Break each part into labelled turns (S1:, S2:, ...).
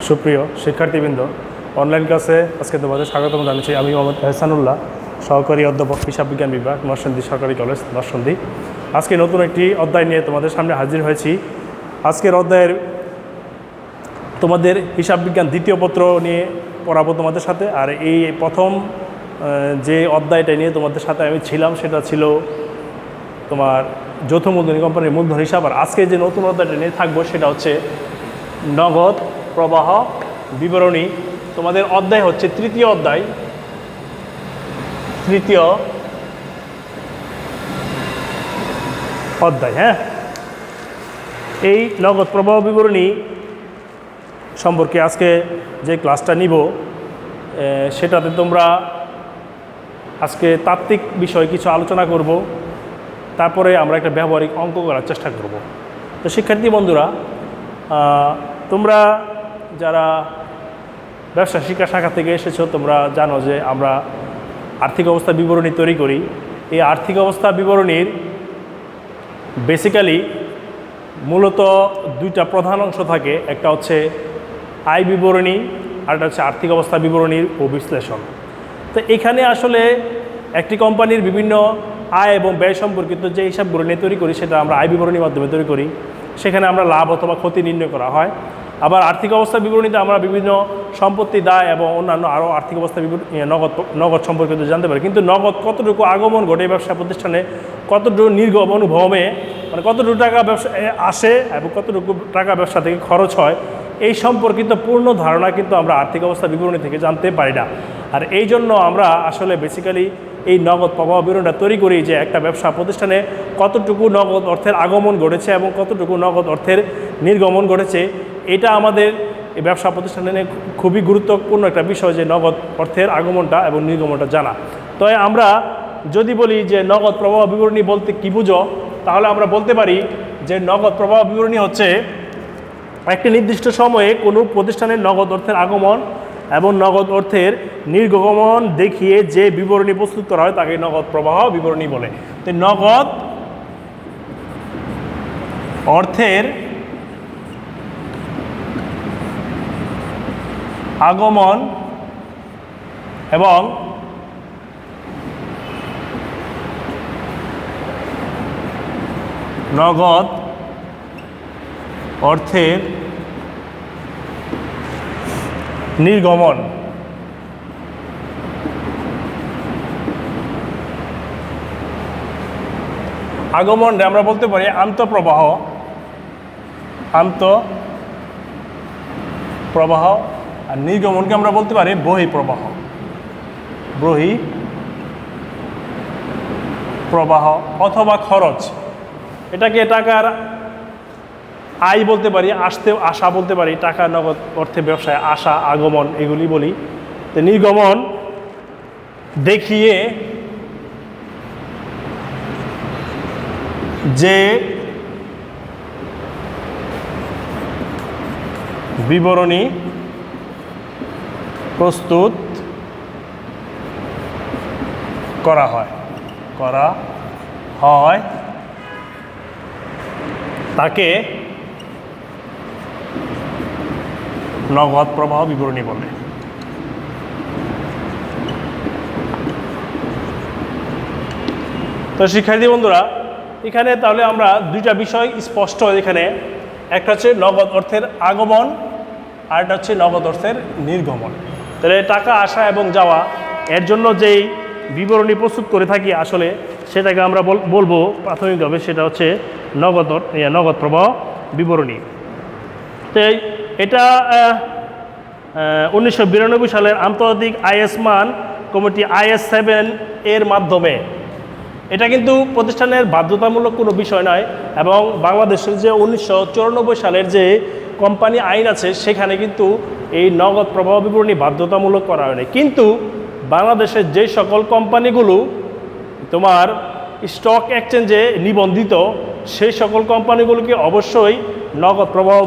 S1: সুপ্রিয় শিক্ষার্থীবৃন্দ, অনলাইন ক্লাসে আজকে তোমাদের স্বাগতম জানাচ্ছি। আমি মোহাম্মদ এহসানুল্লাহ, সহকারী অধ্যাপক হিসাব বিজ্ঞান বিভাগ, নরসিংদী সরকারি কলেজ, নরসিংদী। আজকে নতুন একটি অধ্যায় নিয়ে তোমাদের সামনে হাজির হয়েছি। আজকের অধ্যায়ের তোমাদের হিসাব বিজ্ঞান দ্বিতীয় পত্র নিয়ে পড়াবো তোমাদের সাথে। আর এই প্রথম যে অধ্যায়টা নিয়ে তোমাদের সাথে আমি ছিলাম সেটা ছিল তোমার যৌথ মূলধনী কোম্পানির মূলধন হিসাব। আর আজকে যে নতুন অধ্যায়টা নিয়ে থাকবো সেটা হচ্ছে নগদ প্রবাহ বিবরণী। তোমাদের অধ্যায় হচ্ছে তৃতীয় অধ্যায়, হ্যাঁ। এই নগদ প্রবাহ বিবরণী সম্পর্কে আজকে যে ক্লাসটা নিব সেটাতে তোমরা আজকে তাত্ত্বিক বিষয় কিছু আলোচনা করব, তারপরে আমরা একটা ব্যবহারিক অঙ্ক করার চেষ্টা করব। তো শিক্ষার্থী বন্ধুরা, তোমরা যারা ব্যবসা শিক্ষা শাখা থেকে এসেছো তোমরা জানো যে আমরা আর্থিক অবস্থা বিবরণী তৈরি করি। এই আর্থিক অবস্থা বিবরণীর বেসিক্যালি মূলত দুইটা প্রধান অংশ থাকে। একটা হচ্ছে আয় বিবরণী, আর একটা হচ্ছে আর্থিক অবস্থা বিবরণীর ও বিশ্লেষণ। তো এখানে আসলে একটি কোম্পানির বিভিন্ন আয় এবং ব্যয় সম্পর্কিত যে হিসাবগুলো নিয়ে তৈরি করি সেটা আমরা আয় বিবরণীর মাধ্যমে তৈরি করি। সেখানে আমরা লাভ অথবা ক্ষতি নির্ণয় করা হয়। আবার আর্থিক অবস্থা বিবরণীতে আমরা বিভিন্ন সম্পত্তি, দায় এবং অন্যান্য আরও আর্থিক অবস্থা নগদ সম্পর্কিত জানতে পারি। কিন্তু নগদ কতটুকু আগমন ঘটে ব্যবসা প্রতিষ্ঠানে, কতটুকু নির্গমন ভ্রমে, মানে কতটুকু টাকা ব্যবসা আসে এবং কতটুকু টাকা ব্যবসা থেকে খরচ হয়, এই সম্পর্কিত পূর্ণ ধারণা কিন্তু আমরা আর্থিক অবস্থা বিবরণী থেকে জানতে পারি না। আর এই জন্য আমরা আসলে বেসিক্যালি এই নগদ প্রবাহ বিবরণীটা তৈরি করি যে একটা ব্যবসা প্রতিষ্ঠানে কতটুকু নগদ অর্থের আগমন ঘটেছে এবং কতটুকু নগদ অর্থের নির্গমন ঘটেছে। এটা আমাদের এই ব্যবসা প্রতিষ্ঠানে খুবই গুরুত্বপূর্ণ একটা বিষয় যে নগদ অর্থের আগমনটা এবং নির্গমনটা জানা। তো আমরা যদি বলি যে নগদ প্রবাহ বিবরণী বলতে কী বুঝো, তাহলে আমরা বলতে পারি যে নগদ প্রবাহ বিবরণী হচ্ছে একটি নির্দিষ্ট সময়ে কোনো প্রতিষ্ঠানের নগদ অর্থের আগমন এবং নগদ অর্থের নির্গমন দেখিয়ে যে বিবরণী প্রস্তুত করা হয় তাকে নগদ প্রবাহ বিবরণী বলে। তো নগদ অর্থের আগমন এবং নগদ অর্থের নির্গমন আগমন আমরা বলতে পারি আন্তঃপ্রবাহ আর নির্গমনকে আমরা বলতে পারি বহিঃপ্রবাহ অথবা খরচ। এটাকে টাকার আয় বলতে পারি, আসা বলতে পারি, টাকা নগদ অর্থে ব্যবসায় আসা, আগমন এগুলি বলি। তো নির্গমন দেখিয়ে যে বিবরণী প্রস্তুত করা হয় তাকে নগদ প্রবাহ বিবরণী বলে। তো শিক্ষার্থী বন্ধুরা, এখানে তাহলে আমরা দুইটা বিষয় স্পষ্ট। এখানে একটা হচ্ছে নগদ অর্থের আগমন আর একটা হচ্ছে নগদ অর্থের নির্গমন। তাহলে টাকা আসা এবং যাওয়া এর জন্য যেই বিবরণী প্রস্তুত করে থাকি আসলে সেটাকে আমরা বলবো প্রাথমিকভাবে সেটা হচ্ছে নগদ প্রবাহ বিবরণী। তো এটা 1992 সালের আন্তর্জাতিক আইএস মান কমিটি IS7 এর মাধ্যমে, এটা কিন্তু প্রতিষ্ঠানের বাধ্যতামূলক কোনো বিষয় নয় এবং বাংলাদেশের যে 1994 সালের যে কোম্পানি আইন আছে সেখানে কিন্তু এই নগদ প্রবাহ বিবরণী বাধ্যতামূলক করা হয়নি। কিন্তু বাংলাদেশের যে সকল কোম্পানিগুলো তোমার স্টক এক্সচেঞ্জে নিবন্ধিত সেই সকল কোম্পানিগুলোকে অবশ্যই নগদ প্রবাহ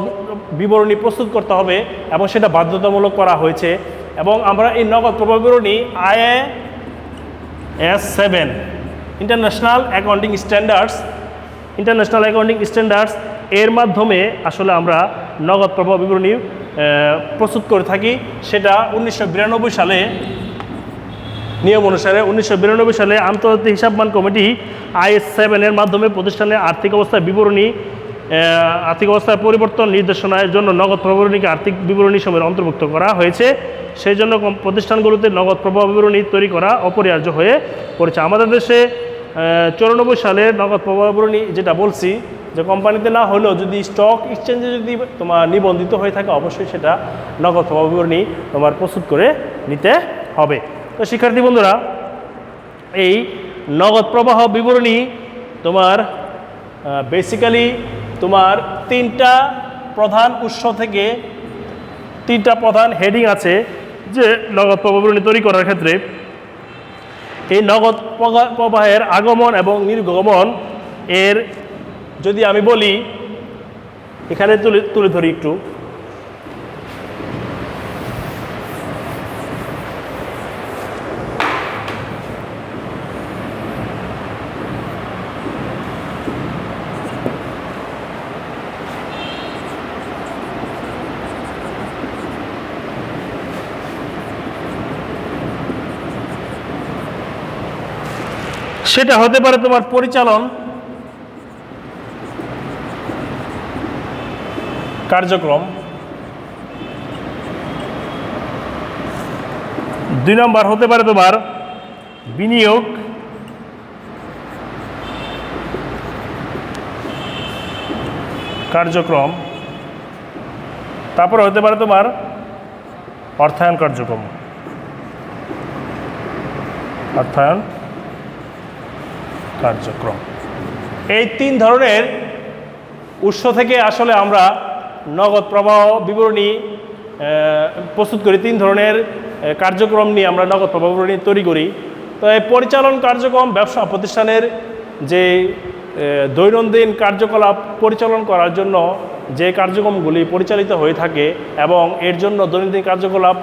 S1: বিবরণী প্রস্তুত করতে হবে এবং সেটা বাধ্যতামূলক করা হয়েছে। এবং আমরা এই নগদ প্রবাহ বিবরণী IAS7 ইন্টারন্যাশনাল অ্যাকাউন্টিং স্ট্যান্ডার্ডস এর মাধ্যমে আসলে আমরা নগদ প্রবাহ বিবরণী প্রস্তুত করে থাকি। সেটা 1992 সালে নিয়ম অনুসারে 1992 সালে আন্তর্জাতিক হিসাবমান কমিটি IS7 এর মাধ্যমে প্রতিষ্ঠানের আর্থিক অবস্থার বিবরণী আর্থিক অবস্থার পরিবর্তন নির্দেশনার জন্য নগদ প্রবাহ বিবরণীকে আর্থিক বিবরণী সময়ের অন্তর্ভুক্ত করা হয়েছে। সেই জন্য প্রতিষ্ঠানগুলোতে নগদ প্রবাহ বিবরণী তৈরি করা অপরিহার্য হয়ে পড়েছে। আমাদের দেশে 94 সালের নগদ প্রবাহ বিবরণী যেটা বলছি যে কোম্পানিতে না হলেও যদি স্টক এক্সচেঞ্জে যদি তোমার নিবন্ধিত হয়ে থাকে অবশ্যই সেটা নগদ প্রবাহ বিবরণী তোমার প্রস্তুত করে নিতে হবে। তো শিক্ষার্থী বন্ধুরা, এই নগদ প্রবাহ বিবরণী তোমার বেসিক্যালি তোমার তিনটা প্রধান উৎস থেকে তিনটা প্রধান হেডিং আছে যে নগদ প্রবাহ বিবরণী তৈরি করার ক্ষেত্রে। এই নগদ প্রবাহের আগমন এবং নির্গমন এর যদি আমি বলি, এখানে তুলে ধরি একটু। সেটা হতে পারে তোমার পরিচালন কার্যক্রম, 2 নম্বর হতে পারে তোমার বিনিয়োগ কার্যক্রম, তারপরে হতে পারে তোমার অর্থায়ন কার্যক্রম, অর্থায়ন কার্যক্রম। এই 3 ধরনের উৎস থেকে আসলে আমরা নগদ প্রবাহ বিবরণী প্রস্তুত করি। 3 ধরনের কার্যক্রম নিয়ে আমরা নগদ প্রবাহ বিবরণী তৈরি করি। তো এই পরিচালন কার্যক্রম ব্যবসা প্রতিষ্ঠানের যে দৈনন্দিন কার্যকলাপ পরিচালন করার জন্য যে কার্যক্রমগুলি পরিচালিত হয়ে থাকে এবং এর জন্য দৈনন্দিন কার্যকলাপ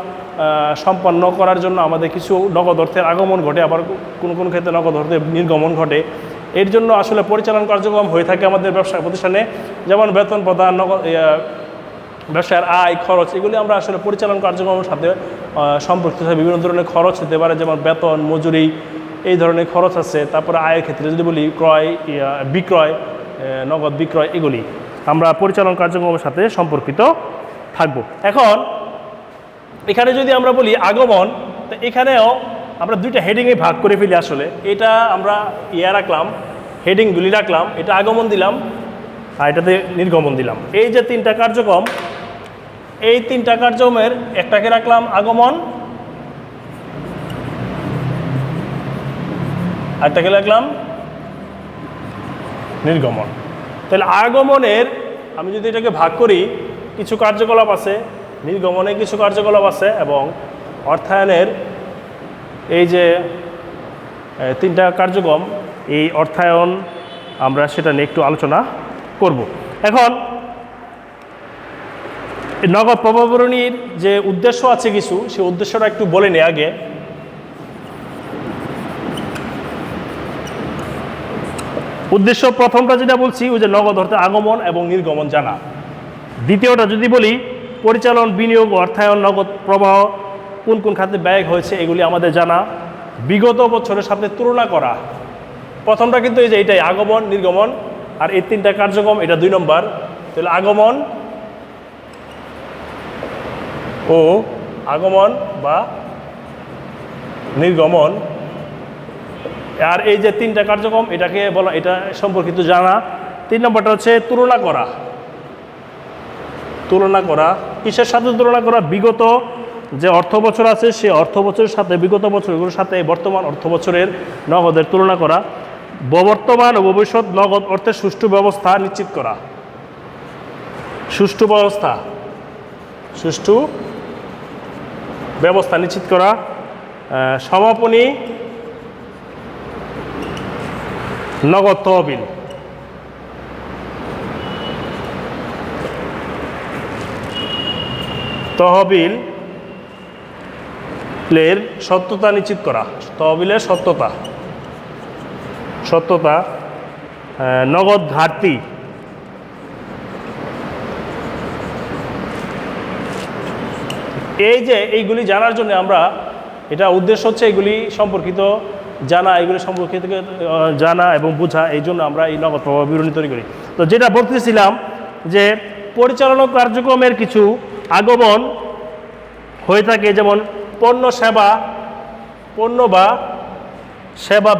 S1: সম্পন্ন করার জন্য আমাদের কিছু নগদ অর্থের আগমন ঘটে, আবার কোনো কোনো ক্ষেত্রে নগদ অর্থের নির্গমন ঘটে। এর জন্য আসলে পরিচালন কার্যক্রম হয়ে থাকে আমাদের ব্যবসা প্রতিষ্ঠানে, যেমন বেতন প্রদান, নগদ ব্যবসার আয় খরচ, এগুলি আমরা আসলে পরিচালন কার্যক্রমের সাথে সম্পর্কিত। বিভিন্ন ধরনের খরচ হতে পারে, যেমন বেতন, মজুরি, এই ধরনের খরচ আছে। তারপরে আয়ের ক্ষেত্রে যদি বলি ক্রয়, বিক্রয়, নগদ বিক্রয়, এগুলি আমরা পরিচালন কার্যক্রমের সাথে সম্পর্কিত থাকব। এখন এখানে যদি আমরা বলি আগমন, তো এখানেও আমরা 2টা হেডিংয়ে ভাগ করে ফেলি। আসলে এটা আমরা রাখলাম, হেডিংগুলি রাখলাম, এটা আগমন দিলাম আর এটাতে নির্গমন দিলাম। এই যে 3টা কার্যক্রম, এই 3টা কার্যক্রমের একটাকে রাখলাম আগমন, আরেকটাকে রাখলাম নির্গমন। তাহলে আগমনের আমি যদি এটাকে ভাগ করি, কিছু কার্যকলাপ আছে, নির্গমনে কিছু কার্যকলাপ আছে, এবং অর্থায়নের এই যে 3টা কার্যক্রম, এই অর্থায়ন আমরা সেটা নিয়ে একটু আলোচনা করব। এখন নগদ প্রবাহ বিবরণীর যে উদ্দেশ্য আছে কিছু, সেই উদ্দেশ্যটা একটু বলে নিই আগে। উদ্দেশ্য প্রথমটা যেটা বলছি, ওই যে নগদ অর্থে আগমন এবং নির্গমন জানা। দ্বিতীয়টা যদি বলি পরিচালন, বিনিয়োগ, অর্থায়ন, নগদ প্রবাহ কোন কোন খাতে ব্যয় হয়েছে এগুলি আমাদের জানা, বিগত বছরের সাথে তুলনা করা। প্রথমটা কিন্তু এই যে এটাই আগমন, নির্গমন, আর এই 3টা কার্যক্রম এটা 2 নম্বর। তাহলে আগমন ও আগমন বা নির্গমন, আর এই যে 3টা কার্যক্রম এটাকে বলা, এটা সম্পর্কিত জানা। 3 নম্বরটা হচ্ছে তুলনা করা। তুলনা করা কিসের সাথে তুলনা করা? বিগত যে অর্থ বছর আছে সেই অর্থ বছরের সাথে বিগত বছরগুলোর সাথে বর্তমান অর্থ বছরের নগদের তুলনা করা। বর্তমান ও ভবিষ্যৎ নগদ অর্থের সুষ্ঠু ব্যবস্থা নিশ্চিত করা। সুষ্ঠু ব্যবস্থা নিশ্চিত করা। সমাপনী নগদ তহবিল। তহবিলের সত্যতা নিশ্চিত করা। তহবিলের সত্যতা। নগদ ঘাটতি। এই যে এইগুলি জানার জন্য আমরা, এটা উদ্দেশ্য হচ্ছে এগুলি সম্পর্কিত জানা, এগুলি সম্পর্কিত জানা এবং বোঝা, এই জন্য আমরা এই নগদ প্রবাহ বিবরণী তৈরি করি। তো যেটা বলতেছিলাম যে পরিচালনা কার্যক্রমের কিছু আগমন হয়ে থাকে, যেমন পণ্য বা সেবা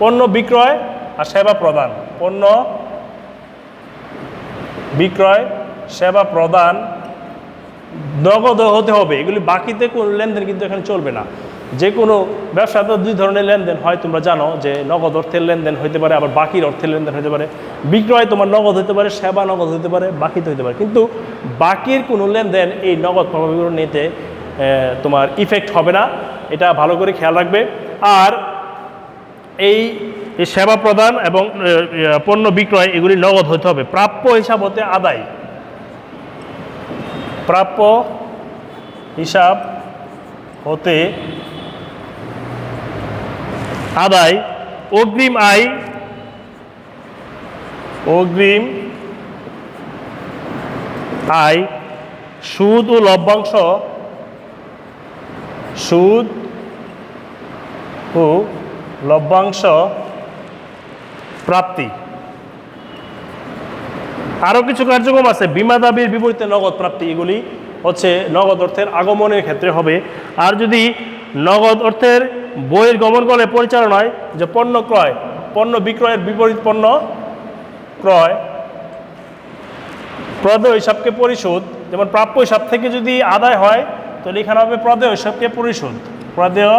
S1: পণ্য বিক্রয় আর সেবা প্রদান, পণ্য বিক্রয় সেবা প্রদান নগদ হতে হবে। এগুলি বাকিতে কোনো লেনদেন কিন্তু এখানে চলবে না। যে কোনো ব্যবসাতে দুই ধরনের লেনদেন হয়, তোমরা জানো যে নগদ অর্থের লেনদেন হতে পারে, আবার বাকির অর্থের লেনদেন হতে পারে। বিক্রয় তোমার নগদ হতে পারে, সেবা নগদ হতে পারে, বাকিতে হতে পারে, কিন্তু বাকির কোনো লেনদেন এই নগদ প্রবাহ বিবরণীতে তোমার ইফেক্ট হবে না, এটা ভালো করে খেয়াল রাখবে। আর এই সেবা প্রদান এবং পণ্য বিক্রয় এগুলি নগদ হতে হবে। প্রাপ্য হিসাব হতে আদায়, প্রাপ্য হিসাব হতে আদায়, অগ্রিম আয়, সুদ ও লভ্যাংশ, প্রাপ্তি। আরও কিছু কার্যক্রম আছে, বীমা দাবির বিপরীতে নগদ প্রাপ্তি, এগুলি হচ্ছে নগদ অর্থের আগমনের ক্ষেত্রে হবে। আর যদি নগদ অর্থের বহির্গমন করে পরিচালনায়, যে পণ্য বিক্রয়ের বিপরীত পণ্য ক্রয়, প্রদেয় হিসাবকে পরিশোধ, যেমন প্রাপ্য হিসাব থেকে যদি আদায় হয় তাহলে এখানে হবে প্রদেয় হিসাবকে পরিশোধ, প্রদেয়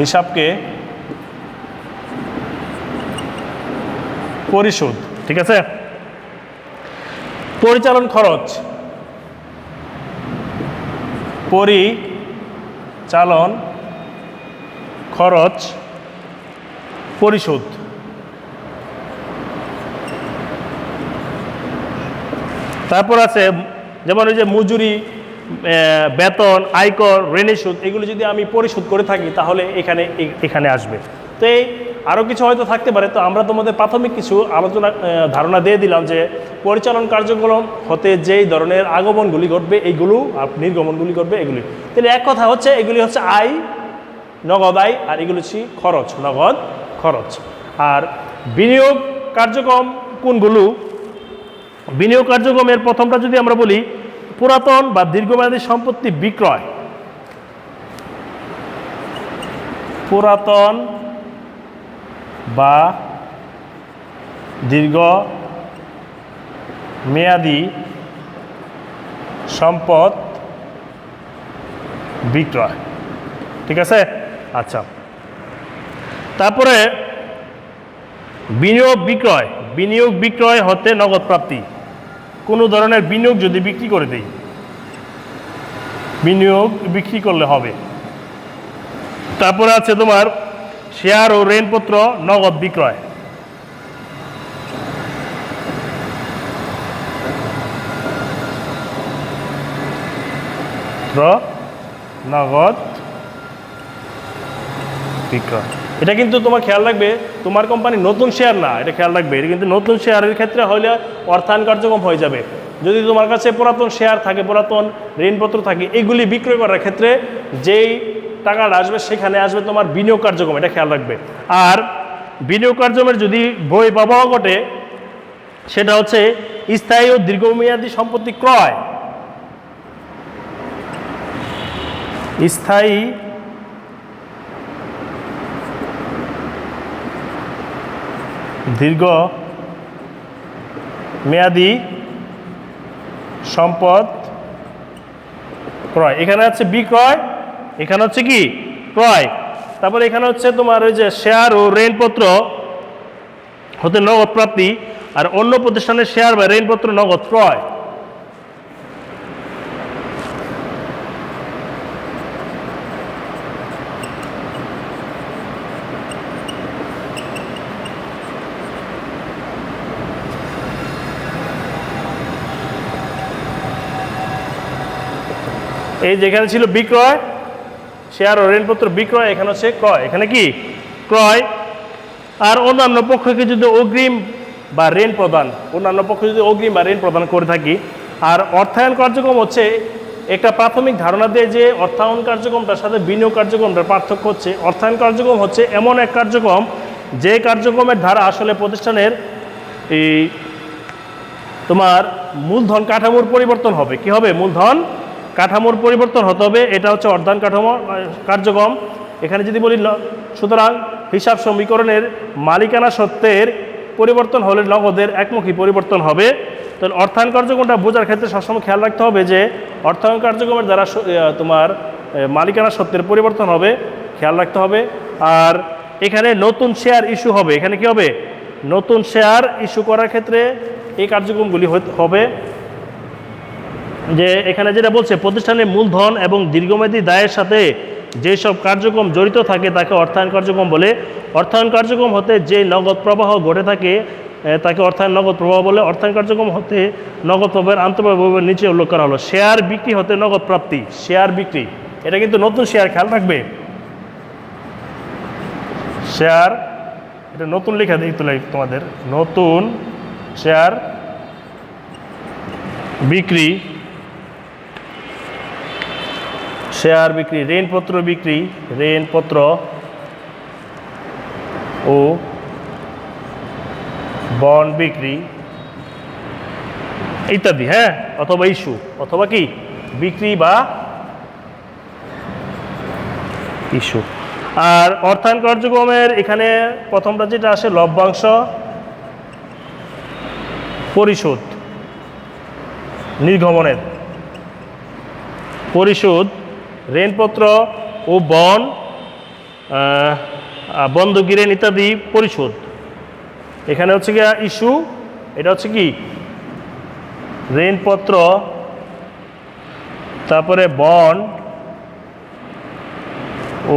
S1: হিসাবকে পরিশোধ, ঠিক আছে। পরিচালন খরচ, পরিশোধ। তারপর আছে যেমন ওই যে মজুরি, বেতন, আয়কর, ঋণী সুদ, এগুলো যদি আমি পরিশোধ করে থাকি তাহলে এখানে আসবে। তো এই আরও কিছু হয়তো থাকতে পারে। তো আমরা তোমাদের প্রাথমিক কিছু ধারণা দিয়ে দিলাম যে পরিচালন কার্যক্রম হতে যেই ধরনের আগমনগুলি ঘটবে এইগুলো, আর নির্গমনগুলি ঘটবে এগুলি। তাহলে এক কথা হচ্ছে এগুলি হচ্ছে আয়, নগদ আয়, আর এগুলো হচ্ছে খরচ, নগদ খরচ। আর বিনিয়োগ কার্যক্রম কোনগুলো? বিনিয়োগ কার্যক্রমের প্রথমটা যদি আমরা বলি, পুরাতন বা দীর্ঘমেয়াদী সম্পত্তি বিক্রয়, পুরাতন বা দীর্ঘ মেয়াদি সম্পদ বিক্রয়, ঠিক আছে। আচ্ছা, তারপরে বিনিয়োগ বিক্রয় হতে নগদ প্রাপ্তি, কোনো ধরনের বিনিয়োগ যদি বিক্রি করে দেই, বিনিয়োগ বিক্রি করলে হবে। তারপরে আছে তোমার শেয়ার ও ঋণপত্র নগদ বিক্রয়, নগদ বিক্রয়। এটা কিন্তু তোমার খেয়াল রাখবে, তোমার কোম্পানি নতুন শেয়ার না, এটা খেয়াল রাখবে। এটা কিন্তু নতুন শেয়ারের ক্ষেত্রে হলে অর্থায়ন কার্যক্রম হয়ে যাবে। যদি তোমার কাছে পুরাতন শেয়ার থাকে, পুরাতন ঋণপত্র থাকে, এগুলি বিক্রয় করার ক্ষেত্রে যেই টাকাটা আসবে সেখানে আসবে তোমার বিনিয়োগ কার্যক্রম, এটা খেয়াল রাখবে। আর বিনিয়োগ কার্যক্রমের যদি বহিঃপ্রবাহ ঘটে, সেটা হচ্ছে স্থায়ী ও দীর্ঘমেয়াদী সম্পত্তি ক্রয়, স্থায়ী দীর্ঘ মেয়াদি সম্পদ ক্রয়। এখানে হচ্ছে বিক্রয়, এখানে হচ্ছে কি ক্রয়। তারপরে এখানে হচ্ছে তোমার ওই যে শেয়ার ও ঋণপত্র হতে নগদ প্রাপ্তি, আর অন্য প্রতিষ্ঠানের শেয়ার বা ঋণপত্র নগদ ক্রয়। এই যেখানে ছিল বিক্রয়, শেয়ার ও ঋণপত্র বিক্রয়, এখানে হচ্ছে ক্রয়, এখানে কি ক্রয়। আর অন্যান্য পক্ষকে যদি অগ্রিম বা ঋণ প্রদান, অন্যান্য পক্ষ যদি অগ্রিম বা ঋণ প্রদান করে থাকি। আর অর্থায়ন কার্যক্রম হচ্ছে একটা প্রাথমিক ধারণা দিয়ে যে অর্থায়ন কার্যক্রমটার সাথে বিনিয়োগ কার্যক্রমটার পার্থক্য হচ্ছে, অর্থায়ন কার্যক্রম হচ্ছে এমন এক কার্যক্রম যে কার্যক্রমের দ্বারা আসলে প্রতিষ্ঠানের এই তোমার মূলধন কাঠামোর পরিবর্তন হবে। কি হবে? মূলধন কাঠামোর পরিবর্তন হতে হবে, এটা হচ্ছে অর্থায়ন কাঠামো কার্যক্রম। এখানে যদি বলি সুতরাং হিসাব সমীকরণের মালিকানা সত্ত্বের পরিবর্তন হলে নগদের একমুখী পরিবর্তন হবে। তাহলে অর্থায়ন কার্যক্রমটা বোঝার ক্ষেত্রে সবসময় খেয়াল রাখতে হবে যে অর্থায়ন কার্যক্রমের দ্বারা তোমার মালিকানা সত্ত্বের পরিবর্তন হবে, খেয়াল রাখতে হবে। আর এখানে নতুন শেয়ার ইস্যু হবে। এখানে কি হবে? নতুন শেয়ার ইস্যু করার ক্ষেত্রে এই কার্যক্রমগুলি হবে যে এখানে যেটা বলছে প্রতিষ্ঠানের মূলধন এবং দীর্ঘমেয়াদী দায়ের সাথে যেসব কার্যক্রম জড়িত থাকে তাকে অর্থায়ন কার্যক্রম বলে। অর্থায়ন কার্যক্রম হতে যে নগদ প্রবাহ ঘটে থাকে তাকে অর্থায়ন নগদ প্রবাহ বলে। অর্থায়ন কার্যক্রম হতে নগদ প্রবাহের আন্তঃপ্রবাহের নিচে উল্লেখ করা হলো। শেয়ার বিক্রি হতে নগদ প্রাপ্তি, শেয়ার বিক্রি, এটা কিন্তু নতুন শেয়ার, খেয়াল রাখবে। শেয়ার, এটা নতুন লেখা দিই তোমাদের, নতুন শেয়ার বিক্রি, শেয়ার বিক্রি, ঋণপত্র বিক্রি, ঋণপত্র ও বন্ড বিক্রি ইত্যাদি, হ্যাঁ, অথবা ইস্যু, অথবা কি বিক্রি বা ইস্যু। আর অর্থায়ন কার্যক্রমের এখানে প্রথমটা যেটা আসে লভ্যাংশ পরিশোধ, নির্গমনের পরিশোধ, ঋণপত্র ও বন্ড, বন্ধকি ঋণ ইত্যাদি পরিশোধ। এখানে হচ্ছে কি ইস্যু, এটা হচ্ছে কি ঋণপত্র, তারপরে বন্ড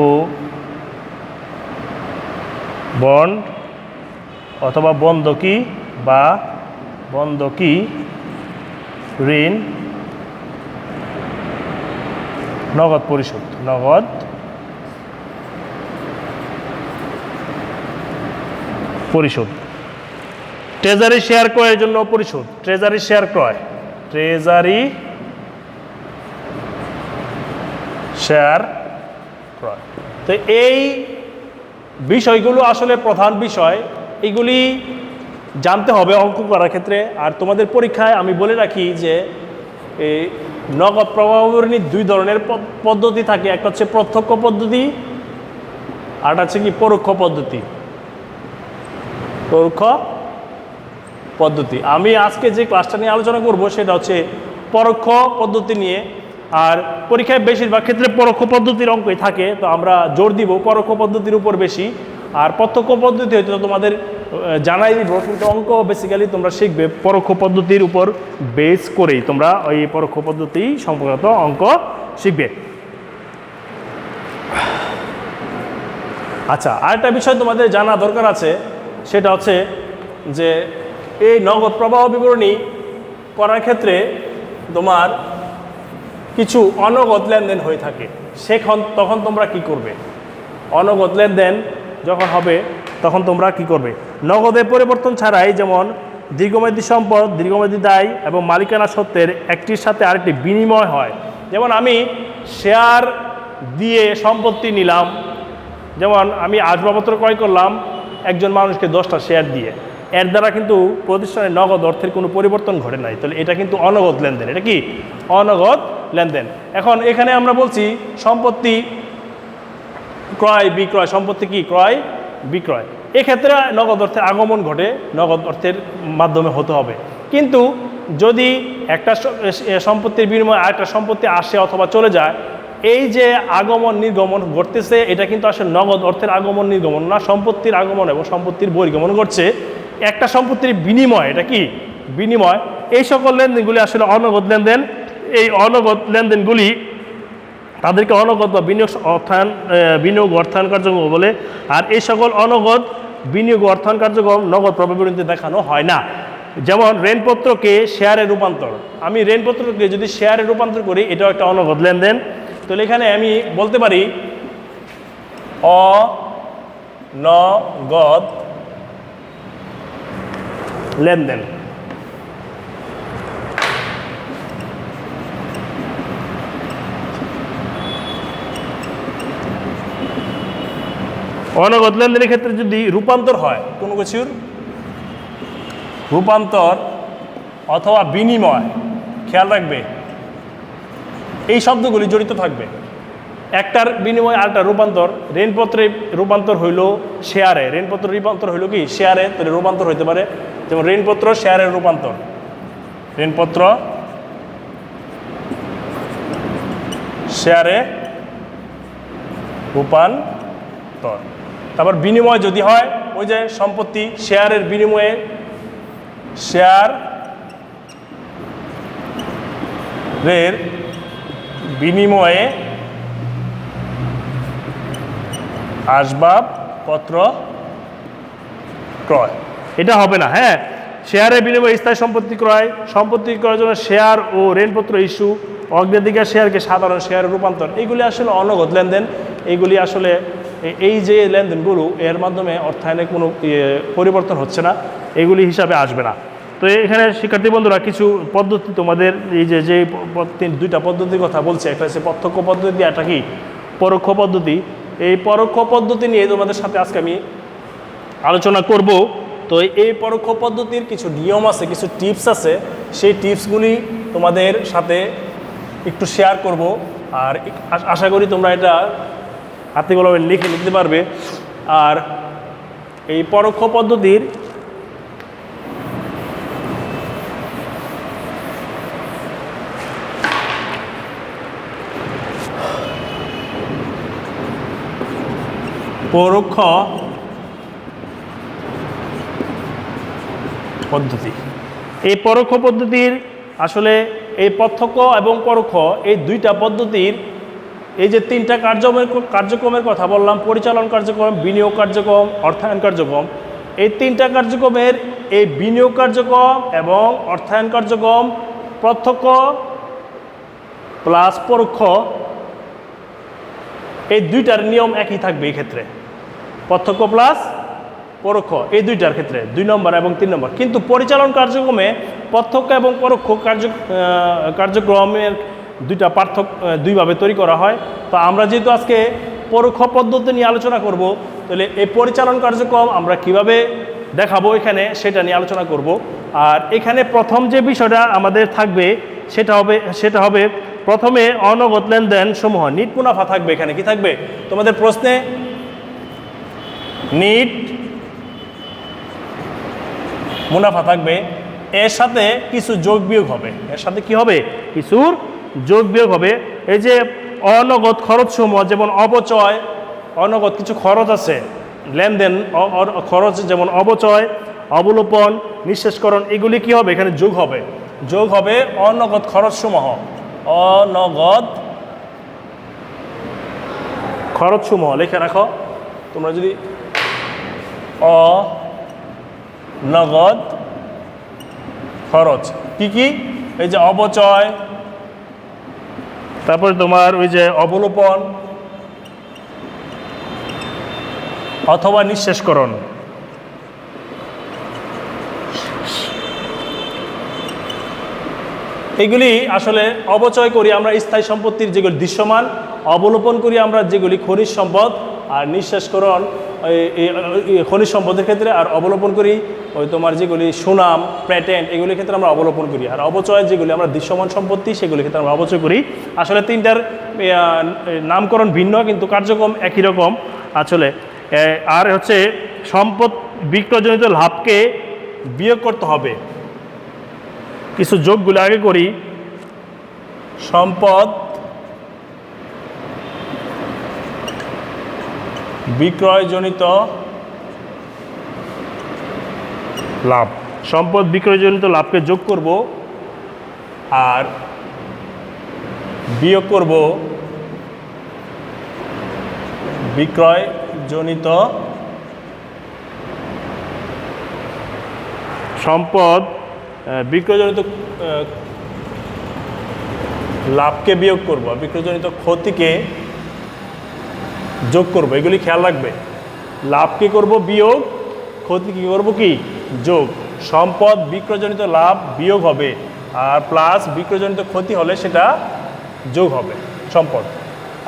S1: ও বন্ড অথবা বন্ধকি বা বন্ধকি ঋণ নগদ পরিশোধ, নগদ পরিশোধ। ট্রেজারি শেয়ার ক্রয়ের জন্য পরিশোধ, ট্রেজারি শেয়ার ক্রয়, ট্রেজারি শেয়ার ক্রয়। তো এই বিষয়গুলো আসলে প্রধান বিষয়, এগুলি জানতে হবে অঙ্ক করার ক্ষেত্রে। আর তোমাদের পরীক্ষায় আমি বলে রাখি যে এই নগদ প্রবাহ বিবরণীর দুই ধরনের পদ্ধতি থাকে, একটা হচ্ছে প্রত্যক্ষ পদ্ধতি আর একটা হচ্ছে কি পরোক্ষ পদ্ধতি। পরোক্ষ পদ্ধতি, আমি আজকে যে ক্লাসটা নিয়ে আলোচনা করব সেটা হচ্ছে পরোক্ষ পদ্ধতি নিয়ে। আর পরীক্ষায় বেশিরভাগ ক্ষেত্রে পরোক্ষ পদ্ধতির অঙ্কই থাকে, তো আমরা জোর দিব পরোক্ষ পদ্ধতির উপর বেশি। আর প্রত্যক্ষ পদ্ধতি হয়তো তোমাদের জানাই দিব, কিন্তু অঙ্ক বেসিক্যালি তোমরা শিখবে পরোক্ষ পদ্ধতির উপর বেস করেই, তোমরা ওই পরোক্ষ পদ্ধতি সম্পর্কিত অঙ্ক শিখবে। আচ্ছা, আরেকটা বিষয় তোমাদের জানা দরকার আছে, সেটা হচ্ছে যে এই নগদ প্রবাহ বিবরণী করার ক্ষেত্রে তোমার কিছু অনগদ লেনদেন হয়ে থাকে, তখন তোমরা কি করবে? অনগদ লেনদেন যখন হবে তখন তোমরা কি করবে? নগদের পরিবর্তন ছাড়াই, যেমন দীর্ঘমেয়াদী সম্পদ, দীর্ঘমেয়াদী দায় এবং মালিকানা সত্ত্বের একটির সাথে আরেকটি বিনিময় হয়। যেমন আমি শেয়ার দিয়ে সম্পত্তি নিলাম, যেমন আমি আসবাবপত্র ক্রয় করলাম একজন মানুষকে 10টা শেয়ার দিয়ে, এর দ্বারা কিন্তু প্রতিষ্ঠানের নগদ অর্থের কোনো পরিবর্তন ঘটে নাই, তাহলে এটা কিন্তু অনগদ লেনদেন। এটা কি অনগদ লেনদেন। এখন এখানে আমরা বলছি সম্পত্তি ক্রয় বিক্রয়, সম্পত্তি কি ক্রয় বিক্রয়, এক্ষেত্রে নগদ অর্থের আগমন ঘটে, নগদ অর্থের মাধ্যমে হতে হবে। কিন্তু যদি একটা সম্পত্তির বিনিময়ে আরেকটা সম্পত্তি আসে অথবা চলে যায়, এই যে আগমন নির্গমন ঘটতেছে এটা কিন্তু আসলে নগদ অর্থের আগমন নির্গমন না, সম্পত্তির আগমন এবং সম্পত্তির বহির্গমন ঘটছে একটা সম্পত্তির বিনিময়। এটা কি বিনিময়। এই সকল লেনদেনগুলি আসলে অনগদ লেনদেন। এই অনগদ লেনদেনগুলি তাদেরকে অনগদ বা বিনিয়োগ অর্থায়ন কার্যক্রম বলে। আর এই সকল অনগদ বিনিয়োগ অর্থায়ন কার্যক্রম নগদ প্রবাহ বিবরণীতে দেখানো হয় না। যেমন ঋণপত্রকে শেয়ারে রূপান্তর, আমি ঋণপত্রকে যদি শেয়ারে রূপান্তর করি এটাও একটা অনগদ লেনদেন। তো এখানে আমি বলতে পারি অনগদ লেনদেন। অনগদ লেনদেনের ক্ষেত্রে যদি রূপান্তর হয় কোনো কিছুর রূপান্তর অথবা বিনিময়, খেয়াল রাখবে এই শব্দগুলি জড়িত থাকবে। একটার বিনিময় আরেকটা রূপান্তর, ঋণপত্রে রূপান্তর হইল শেয়ারে, ঋণপত্র রূপান্তর হইল কি শেয়ারে, তাহলে রূপান্তর হইতে পারে যেমন ঋণপত্র শেয়ারের রূপান্তর, ঋণপত্র শেয়ারে রূপান্তর। তারপর বিনিময় যদি হয় ওই যে সম্পত্তি শেয়ারের বিনিময়ে, শেয়ারের বিনিময়ে আসবাবপত্র ক্রয়, এটা হবে না। হ্যাঁ, শেয়ারের বিনিময়ে স্থায়ী সম্পত্তি ক্রয়, সম্পত্তি ক্রয়ের জন্য শেয়ার ও ঋণপত্র ইস্যু, অগ্রাধিকার শেয়ারকে সাধারণ শেয়ারে রূপান্তর, এইগুলি আসলে অনগদ লেনদেন। এইগুলি আসলে এই যে লেনদেনগুলো এর মাধ্যমে অর্থায়নে কোনো পরিবর্তন হচ্ছে না, এগুলি হিসাবে আসবে না। তো এখানে শিক্ষার্থী বন্ধুরা কিছু পদ্ধতি তোমাদের এই যে দুইটা পদ্ধতির কথা বলছে, একটা হচ্ছে প্রত্যক্ষ পদ্ধতি, একটা কি পরোক্ষ পদ্ধতি। এই পরোক্ষ পদ্ধতি নিয়ে তোমাদের সাথে আজকে আমি আলোচনা করব। তো এই পরোক্ষ পদ্ধতির কিছু নিয়ম আছে, কিছু টিপস আছে, সেই টিপসগুলি তোমাদের সাথে একটু শেয়ার করব। আর আশা করি তোমরা এটা হাতে কলমে লিখে নিতে পারবে। আর এই পরোক্ষ পদ্ধতির পরোক্ষ পদ্ধতি, এই পরোক্ষ পদ্ধতির আসলে এই প্রত্যক্ষ এবং পরোক্ষ এই দুইটা পদ্ধতির এই যে তিনটা কার্যক্রমের কথা বললাম, পরিচালন কার্যক্রম, বিনিয়োগ কার্যক্রম, অর্থায়ন কার্যক্রম, এই তিনটা কার্যক্রমের এই বিনিয়োগ কার্যক্রম এবং অর্থায়ন কার্যক্রম প্রত্যক্ষ প্লাস পরোক্ষ এই দুইটার নিয়ম একই থাকবে। এই ক্ষেত্রে প্রত্যক্ষ প্লাস পরোক্ষ এই দুইটার ক্ষেত্রে 2 নম্বর এবং 3 নম্বর। কিন্তু পরিচালন কার্যক্রমে প্রত্যক্ষ এবং পরোক্ষ কার্যক্রমের দুইটা পার্থক্য দুইভাবে তৈরি করা হয়। তো আমরা যেহেতু আজকে পরোক্ষ পদ্ধতি নিয়ে আলোচনা করব, তাহলে এই পরিচালন কার্যক্রম আমরা কিভাবে দেখাবো এখানে সেটা নিয়ে আলোচনা করব। আর এখানে প্রথম যে বিষয়টা আমাদের থাকবে সেটা হবে প্রথমে অনগদ লেনদেন সমূহ নিট মুনাফা থাকবে। এখানে কি থাকবে তোমাদের প্রশ্নে? নিট মুনাফা থাকবে, এর সাথে কিছু যোগ বিয়োগ হবে। এর সাথে কি হবে? কিছুর যোগ বিয়োগ হবে। এই যে অনগদ খরচ সমূহ, যেমন অপচয়, অনগদ কিছু খরচ আছে লেনদেন খরচ, যেমন অপচয়, অবলোপন, নিঃশেষকরণ, এগুলি কি হবে? এখানে যোগ হবে। যোগ হবে অনগদ খরচ সমূহ, অনগদ খরচ সমূহ লিখে রাখো তোমরা যদি। অনগদ খরচ কি কি? এই যে অপচয়, তারপরে তোমার ওই যে অবলোপন অথবা নিঃশেষকরণ, এগুলি আসলে অপচয় করি আমরা স্থায়ী সম্পত্তির যেগুলি দৃশ্যমান, অবলোপন করি আমরা যেগুলি খনিজ সম্পদ, আর নিঃশেষকরণ খনিজ সম্পদের ক্ষেত্রে, আর অবলোপন করি ওই তোমার যেগুলি সুনাম, প্যাটেন্ট, এগুলির ক্ষেত্রে আমরা অবলোপন করি। আর অপচয় যেগুলি আমরা দৃশ্যমান সম্পত্তি সেগুলির ক্ষেত্রে আমরা অপচয় করি। আসলে তিনটার নামকরণ ভিন্ন কিন্তু কার্যক্রম একই রকম আসলে। আর হচ্ছে সম্পদ বিক্রয়জনিত লাভকে বিয়োগ করতে হবে। কিছু যোগগুলো আগে করি। সম্পদ বিক্রয়জনিত লাভ, সম্পদ বিক্রয়জনিত লাভকে যোগ করব আর বিয়োগ করব বিক্রয়জনিত সম্পদ বিক্রয়জনিত লাভকে বিয়োগ করব, বিক্রয়জনিত ক্ষতিকে যোগ করব। এগুলি খেয়াল রাখবে। লাভ কি করব? বিয়োগ। ক্ষতি কি করব? কি? যোগ। সম্পদ বিক্রয়জনিত লাভ বিয়োগ হবে, আর প্লাস বিক্রয়জনিত ক্ষতি হলে সেটা যোগ হবে সম্পদ।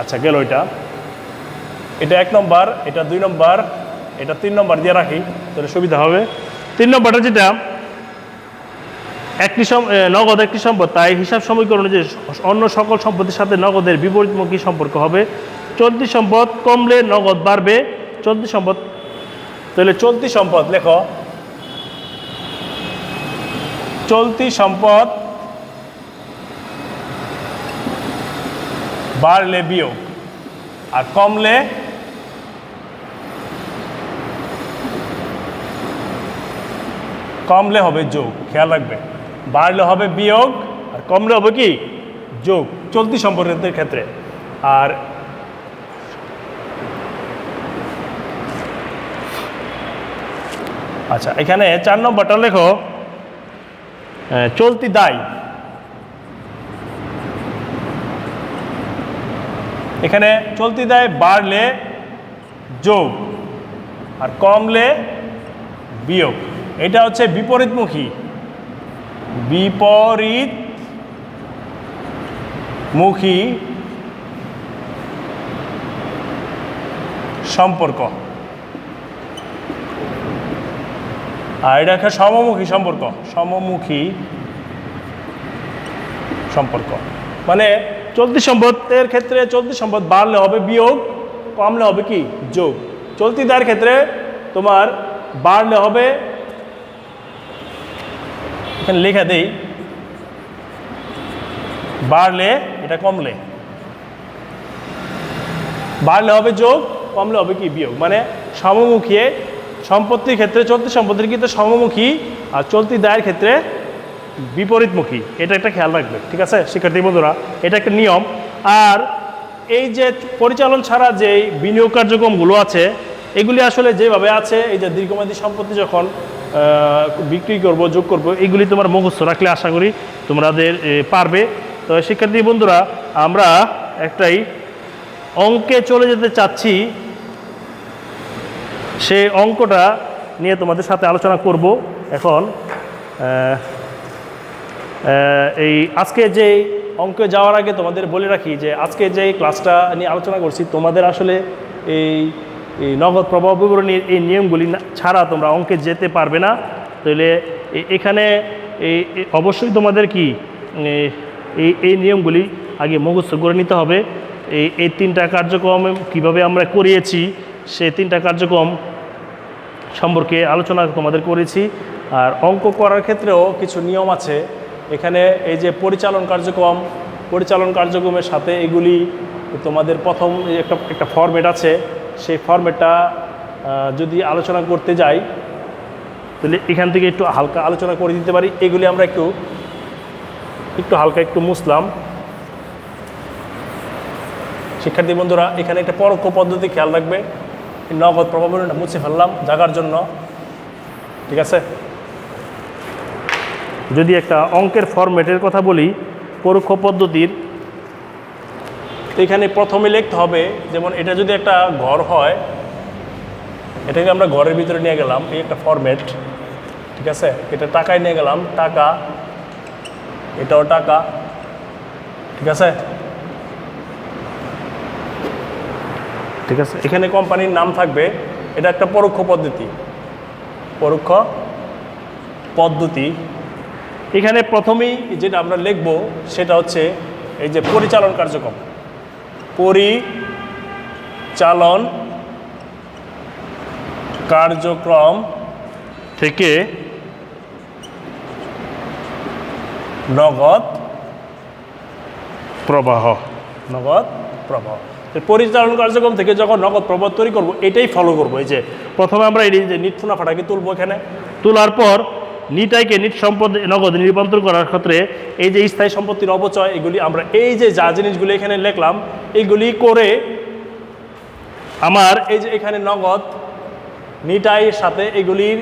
S1: আচ্ছা গেল এটা 1 নম্বর, এটা 2 নম্বর, এটা 3 নম্বর দিয়ে রাখি তাহলে সুবিধা হবে। 3 নম্বরটা যেটা নগদ একটি সম্পদ, তাই হিসাব সমীকরণে যে অন্য সকল সম্পদের সাথে নগদের বিপরীতমুখী সম্পর্ক হবে। চলতি সম্পদ কমলে নগদ বাড়বে। চলতি সম্পদ, তাহলে চলতি সম্পদ লেখো, চলতি সম্পদ বাড়লে বিয়োগ আর কমলে হবে যোগ। খেয়াল রাখবে, বাড়লে হবে বিয়োগ আর কমলে হবে কি যোগ চলতি সম্পর্কের ক্ষেত্রে। আর আচ্ছা এখানে 4 নম্বরটা লেখো চলতি দায়। এখানে চলতি দায় বাড়লে যোগ আর কমলে বিয়োগ। এটা হচ্ছে বিপরীতমুখী সম্পর্ক, আর এটা একটা সমমুখী সম্পর্ক। মানে চলতি সম্পদের ক্ষেত্রে চলতি সম্পদ বাড়লে হবে বিয়োগ, কমলে হবে কি যোগ। চলতি দায়ের ক্ষেত্রে তোমার বাড়লে হবে, এখানে লেখা দেই, বাড়লে এটা কমলে, বাড়লে হবে যোগ, কমলে হবে কি বিয়োগ। মানে সমমুখী সম্পত্তির ক্ষেত্রে চলতি সম্পত্তির ক্ষেত্রে সমমুখী আর চলতি দায়ের ক্ষেত্রে বিপরীতমুখী। এটা একটা খেয়াল রাখবে, ঠিক আছে শিক্ষার্থী বন্ধুরা, এটা একটা নিয়ম। আর এই যে পরিচালন ছাড়া যে বিনিয়োগ কার্যক্রমগুলো আছে এগুলি আসলে যেভাবে আছে, এই যে দীর্ঘমেয়াদী সম্পত্তি যখন বিক্রি করব, যোগ করব, এগুলি তোমার মুখস্থ রাখলে আশা করি তোমাদের পারবে। তো শিক্ষার্থী বন্ধুরা, আমরা একটাই অঙ্কে চলে যেতে চাচ্ছি, সেই অঙ্কটা নিয়ে তোমাদের সাথে আলোচনা করব। এখন এই আজকে যে অঙ্কে যাওয়ার আগে তোমাদের বলে রাখি যে আজকে যে ক্লাসটা নিয়ে আলোচনা করছি, তোমাদের আসলে এই নগদ প্রবাহ বিবরণীর এই নিয়মগুলি ছাড়া তোমরা অঙ্কে যেতে পারবে না। তাহলে এখানে অবশ্যই তোমাদের কি এই নিয়মগুলি আগে মুখস্থ করে নিতে হবে। এই 3টা কার্যক্রম কিভাবে আমরা করিয়েছি সেই 3টা কার্যক্রম সম্পর্কে আলোচনা তোমাদের করেছি। আর অঙ্ক করার ক্ষেত্রেও কিছু নিয়ম আছে। এখানে এই যে পরিচালন কার্যক্রমের সাথে এগুলি তোমাদের প্রথম একটা ফরম্যাট আছে, সেই ফরম্যাটটা যদি আলোচনা করতে যাই তাহলে এখান থেকে একটু হালকা আলোচনা করে দিতে পারি। এগুলি আমরা একটু হালকা একটু মুছলাম। শিক্ষার্থী বন্ধুরা, এখানে একটা পরোক্ষ পদ্ধতি খেয়াল রাখবে, নগদ প্রভাবটা মুছে ফেললাম জাগার জন্য, ঠিক আছে। যদি একটা অঙ্কের ফরম্যাটের কথা বলি পরোক্ষ পদ্ধতির, এখানে প্রথমে লিখতে হবে, যেমন এটা যদি একটা ঘর হয়, এটাকে আমরা ঘরের ভিতরে নিয়ে গেলাম, এই একটা ফরম্যাট, ঠিক আছে। এটা টাকায় নিয়ে গেলাম, টাকা, এটাও টাকা, ঠিক আছে। এখানে কোম্পানির নাম থাকবে, এটা একটা পরোক্ষ পদ্ধতি। এখানে প্রথমেই যেটা আমরা লিখব সেটা হচ্ছে এই যে পরিচালন কার্যক্রম থেকে নগদ প্রবাহ। পরিচালন কার্যক্রম থেকে যখন নগদ প্রবাহ তৈরি করব, এটাই ফলো করব। এই যে প্রথমে আমরা এই যে নিট মুনাফাটাকে তুলবো, এখানে তোলার পর নিটাইকে নিট সম্পদ নগদে রূপান্তর করার ক্ষেত্রে এই যে স্থায়ী সম্পত্তির অপচয়, এগুলি আমরা এই যে যা জিনিসগুলি এখানে লিখলাম এগুলি করে আমার এই যে এখানে নগদ নিটাইয়ের সাথে এগুলির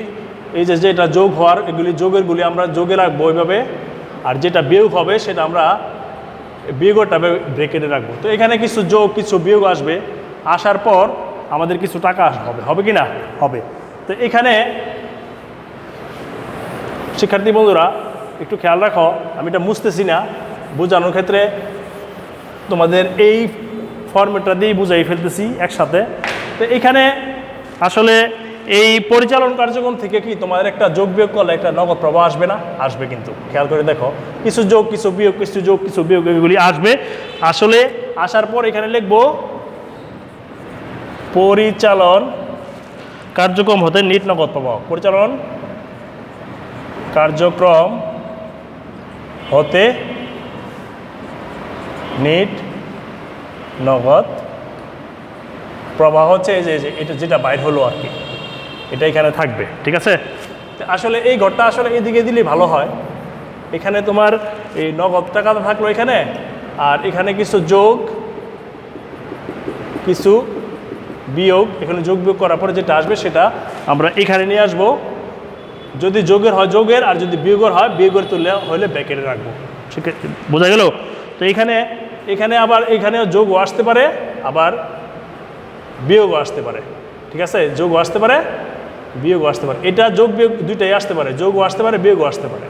S1: এই যে যেটা যোগ হওয়ার, এগুলি যোগেরগুলি আমরা যোগে রাখবো ওইভাবে, আর যেটা বিয়োগ হবে সেটা আমরা বিয়োগটা ব্রেকেটে রাখবো। তো এখানে কিছু যোগ কিছু বিয়োগ আসবে, আসার পর আমাদের কিছু টাকা হবে কি না? হবে। তো এখানে শিক্ষার্থী বন্ধুরা একটু খেয়াল রাখো, আমি এটা মুছতেছি না, বোঝানোর ক্ষেত্রে তোমাদের এই ফর্মেটটা দিয়েই বুঝাই ফেলতেছি একসাথে। তো এখানে আসলে এই পরিচালন কার্যক্রম থেকে কি তোমাদের একটা যোগ বিয়োগ করলে একটা নগদ প্রবাহ আসবে না? আসবে। কিন্তু খেয়াল করে দেখো, কিছু যোগ কিছু বিয়োগ, কিছু যোগ কিছু বিয়োগ, এগুলি আসবে। আসলে আসার পর এখানে লিখবো পরিচালন কার্যক্রম হতে নিট নগদ প্রবাহ। পরিচালন কার্যক্রম হতে নিট নগদ প্রবাহ হচ্ছে এই যে এটা যেটা বাইর হলো আর কি, এটা এখানে থাকবে। ঠিক আছে, আসলে এই ঘরটা আসলে এদিকে দিলে ভালো হয়। এখানে তোমার এই নগদ টাকাটা থাকলো এখানে, আর এখানে কিছু যোগ কিছু বিয়োগ, এখানে যোগ বিয়োগ করার পরে যেটা আসবে সেটা আমরা এখানে নিয়ে আসবো। যদি যোগের হয় যোগের, আর যদি বিয়োগের হয় বিয়োগের তুলে হলে ব্যাকেটে রাখবো। ঠিক আছে, বোঝা গেল? তো এখানে আবার এখানেও যোগও আসতে পারে, আবার বিয়োগও আসতে পারে। ঠিক আছে, যোগও আসতে পারে, বিয়োগও আসতে পারে। এটা যোগ বিয়োগ দুইটাই আসতে পারে, যোগও আসতে পারে, বিয়োগও আসতে পারে।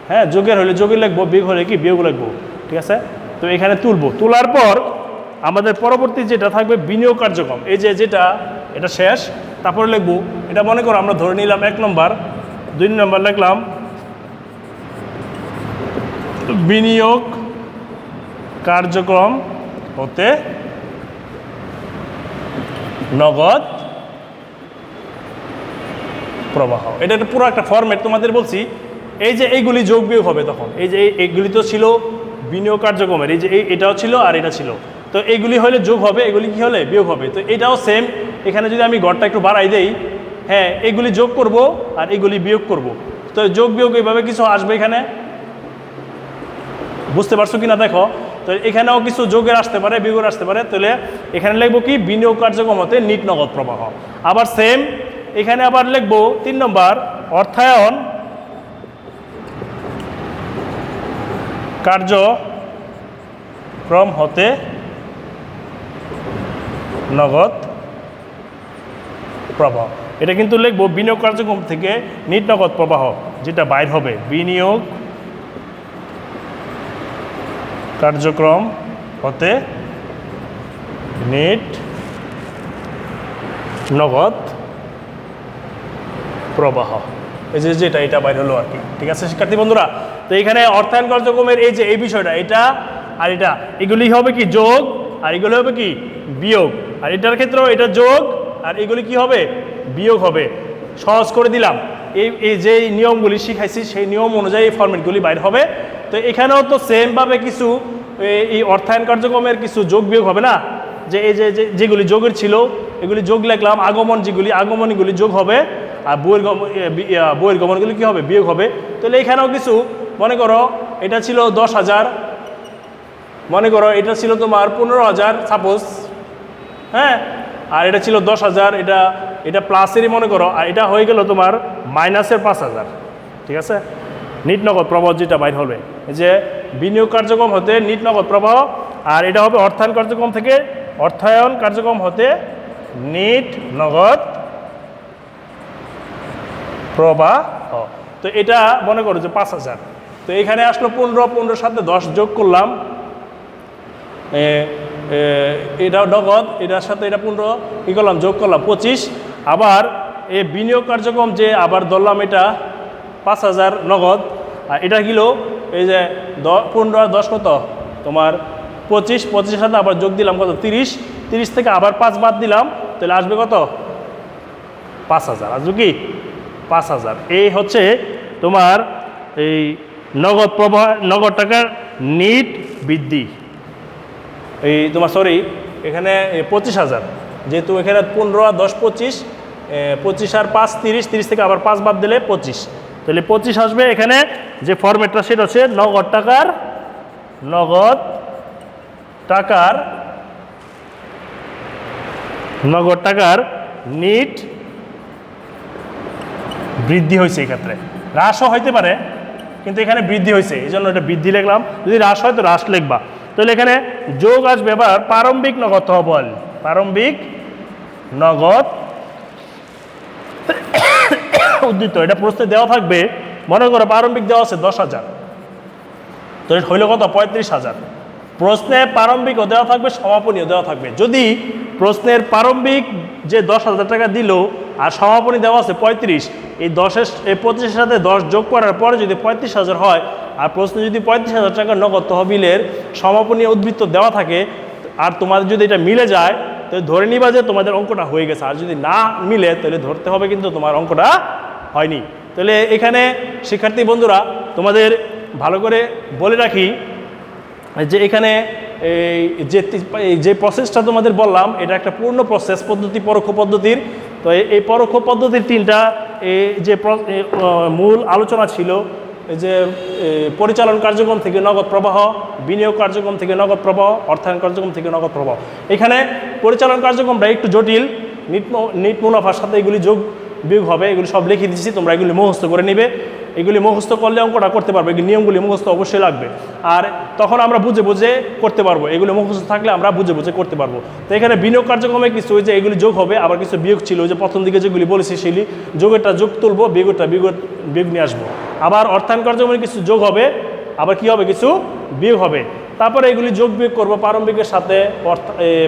S1: হ্যাঁ, যোগের হলে যোগের লিখবো, বিয়োগ হলে কি বিয়োগ লিখবো। ঠিক আছে, তো এখানে তুলবো। তোলার পর আমাদের পরবর্তী যেটা থাকবে বিনিয়োগ কার্যক্রম। এই যে যেটা এটা শেষ, তারপরে লিখবো এটা মনে করো আমরা ধরে নিলাম 1 নম্বর, 2 নম্বর লিখলাম বিনিয়োগ কার্যক্রম হতে নগদ প্রবাহ। এটা পুরো একটা ফরম্যাট তোমাদের বলছি। এই যে এইগুলি যোগ বিয়োগ হবে তখন, এই যে এইগুলি তো ছিল বিনিয়োগ কার্যক্রমের, এই যে এটাও ছিল আর এটা ছিল, তো এইগুলি হলে যোগ হবে, এগুলি কি হলে বিয়োগ হবে। তো এটাও সেম, এখানে যদি আমি ঘরটা একটু বাড়াই দেই, হ্যাঁ এগুলি যোগ করব আর এগুলি বিয়োগ করব। তো যোগ বিয়োগ এইভাবে কিছু আসবে এখানে, বুঝতে পারছো কিনা দেখো। তো এখানেও কিছু যোগের আসতে পারে, বিয়োগের আসতে পারে। তাহলে এখানে লিখবো কি বিনিয়োগ কার্যক্রম হতে নিট নগদ প্রবাহ। আবার সেম এখানে আবার লিখবো 3 নম্বর অর্থায়ন কার্যক্রম হতে নগদ প্রবাহ। এটা কিন্তু লিখবো বিনিয়োগ কার্যক্রম থেকে নিট নগদ প্রবাহ যেটা বাইর হবে, বিনিয়োগ কার্যক্রম হতে নিট নগদ প্রবাহ, এই যে যেটা এটা বাইর হলো আর কি। ঠিক আছে শিক্ষার্থী বন্ধুরা, তো এখানে অর্থায়ন কার্যক্রমের এই যে এই বিষয়টা, এটা আর এটা, এগুলি হবে কি যোগ আর এগুলি হবে কি বিয়োগ। আর এটার ক্ষেত্রেও এটা যোগ আর এগুলি কি হবে বিয়োগ হবে। সহজ করে দিলাম, এই যে নিয়মগুলি শিখাইছি সেই নিয়ম অনুযায়ী এই ফরম্যাটগুলি বাইর হবে। তো এখানেও তো সেমভাবে কিছু এই অর্থায়ন কার্যক্রমের কিছু যোগ বিয়োগ হবে না, যে এই যে যেগুলি যোগের ছিল এগুলি যোগ লিখলাম, আগমন যেগুলি আগমনীগুলি যোগ হবে, আর বইয়ের গমনগুলি কী হবে বিয়োগ হবে। তাহলে এখানেও কিছু মনে করো এটা ছিল 10,000, মনে করো এটা ছিল তোমার 15,000 সাপোজ, হ্যাঁ, আর এটা ছিল 10,000, এটা প্লাসেরই মনে করো, আর এটা হয়ে গেল তোমার মাইনাসের 5,000। ঠিক আছে, নিট নগদ প্রবাহ যেটা বাইর হবে, যে বিনিয়োগ কার্যক্রম হতে নিট নগদ প্রবাহ, আর এটা হবে অর্থায়ন কার্যক্রম থেকে অর্থায়ন কার্যক্রম হতে নিট নগদ প্রবাহ। তো এটা মনে করো যে 5,000, তো এখানে আসলো 15 সাথে 10 যোগ করলাম, এটা নগদ, এটার সাথে এটা 15 কী করলাম যোগ করলাম 25। আবার এই বিনিয়োগ কার্যক্রম যে আবার ধরলাম এটা 5,000 নগদ, আর এটা কিলো এই যে 15 আর 10 কত তোমার 25, 25-এর সাথে আবার যোগ দিলাম কত 30 থেকে আবার 5 বাদ দিলাম, তাহলে আসবে কত 5,000। আসবে কি 5,000। এই হচ্ছে তোমার এই নগদ প্রবাহ, নগদ টাকার নিট বৃদ্ধি। এই তোমার সরি এখানে 25,000, যেহেতু এখানে 15 আর 10 25, 25 আর 5 30 থেকে আবার 5 বাদ দিলে 25, তাহলে 25 আসবে। এখানে যে ফরম্যাটটা সেটা হচ্ছে নগদ টাকার নিট বৃদ্ধি হয়েছে। এক্ষেত্রে হ্রাসও হইতে পারে, কিন্তু এখানে বৃদ্ধি হয়েছে, এই জন্য এটা বৃদ্ধি লিখলাম। যদি হ্রাস হয় তো হ্রাস লিখবা। তাহলে এখানে যোগ আসবে এবার প্রারম্ভিক নগদ তহবিল, প্রারম্ভিক নগদ উদ্ধৃত। এটা প্রশ্নে দেওয়া থাকবে মনে করো প্রারম্ভিক দেওয়া আছে 10,000, তো হইল কত 35,000। প্রশ্নে প্রারম্ভিকও দেওয়া থাকবে, সমাপনীও দেওয়া থাকবে। যদি প্রশ্নের প্রারম্ভিক যে 10,000 টাকা দিল আর সমাপনী দেওয়া আছে 35, এই 25-এর সাথে 10 যোগ করার পরে যদি 35,000 হয়, আর প্রশ্নে যদি 35,000 টাকা নগদ তহবিলের সমাপনী উদ্বৃত্ত দেওয়া থাকে, আর তোমাদের যদি এটা মিলে যায়, তো ধরে নিবা যে তোমাদের অঙ্কটা হয়ে গেছে। আর যদি না মিলে তাহলে ধরতে হবে কিন্তু তোমার অঙ্কটা হয়নি। তাহলে এখানে শিক্ষার্থী বন্ধুরা তোমাদের ভালো করে বলে রাখি যে এখানে যে প্রসেসটা তোমাদের বললাম, এটা একটা পূর্ণ প্রসেস পদ্ধতি, পরোক্ষ পদ্ধতির। তো এই পরোক্ষ পদ্ধতির তিনটা যে মূল আলোচনা ছিল, যে পরিচালন কার্যক্রম থেকে নগদ প্রবাহ, বিনিয়োগ কার্যক্রম থেকে নগদ প্রবাহ, অর্থায়ন কার্যক্রম থেকে নগদ প্রবাহ। এখানে পরিচালন কার্যক্রমটা একটু জটিল, নিট মুনাফার সাথে এগুলি যোগ বিয়োগ হবে, এগুলি সব লিখে দিচ্ছি, তোমরা এগুলি মুখস্থ করে নিবে। এগুলি মুখস্থ করলে অঙ্কটা করতে পারবে, এই নিয়মগুলি মুখস্থ অবশ্যই লাগবে। আর তখন আমরা বুঝে বুঝে করতে পারবো, এগুলি মুখস্থ থাকলে আমরা বুঝে বুঝে করতে পারবো। তো এখানে বিনিয়োগ কার্যক্রমে কিছু যে এগুলি যোগ হবে, আবার কিছু বিয়োগ ছিল, যে প্রথম দিকে যেগুলি বলেছি সেগুলি যোগেরটা যোগ তুলবো, বিয়োগটা বিয়োগ নিয়ে আসবো। আবার অর্থায়ন কার্যক্রমে কিছু যোগ হবে, আবার কি হবে কিছু বিয়োগ হবে। তারপরে এগুলি যোগ বিয়োগ করবো প্রারম্ভিকের সাথে,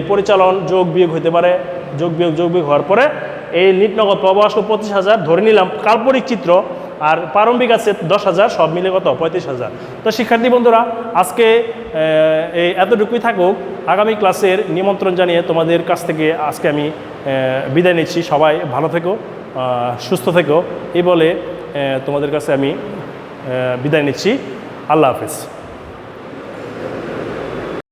S1: পরিচালন যোগ বিয়োগ হতে পারে, যোগ বিয়োগ হওয়ার পরে এই নিট নগদ প্রবাহ আসলো 25,000 ধরে নিলাম, কাল্পনিক চিত্র। আর প্রারম্ভিক আছে 10,000, সব মিলে কত 35,000। তো শিক্ষার্থী বন্ধুরা আজকে এই এতটুকুই থাকুক। আগামী ক্লাসের নিমন্ত্রণ জানিয়ে তোমাদের কাছ থেকে আজকে আমি বিদায় নিচ্ছি। সবাই ভালো থেকো, সুস্থ থেকো, এই বলে তোমাদের কাছে আমি বিদায় নিচ্ছি। আল্লাহ হাফেজ।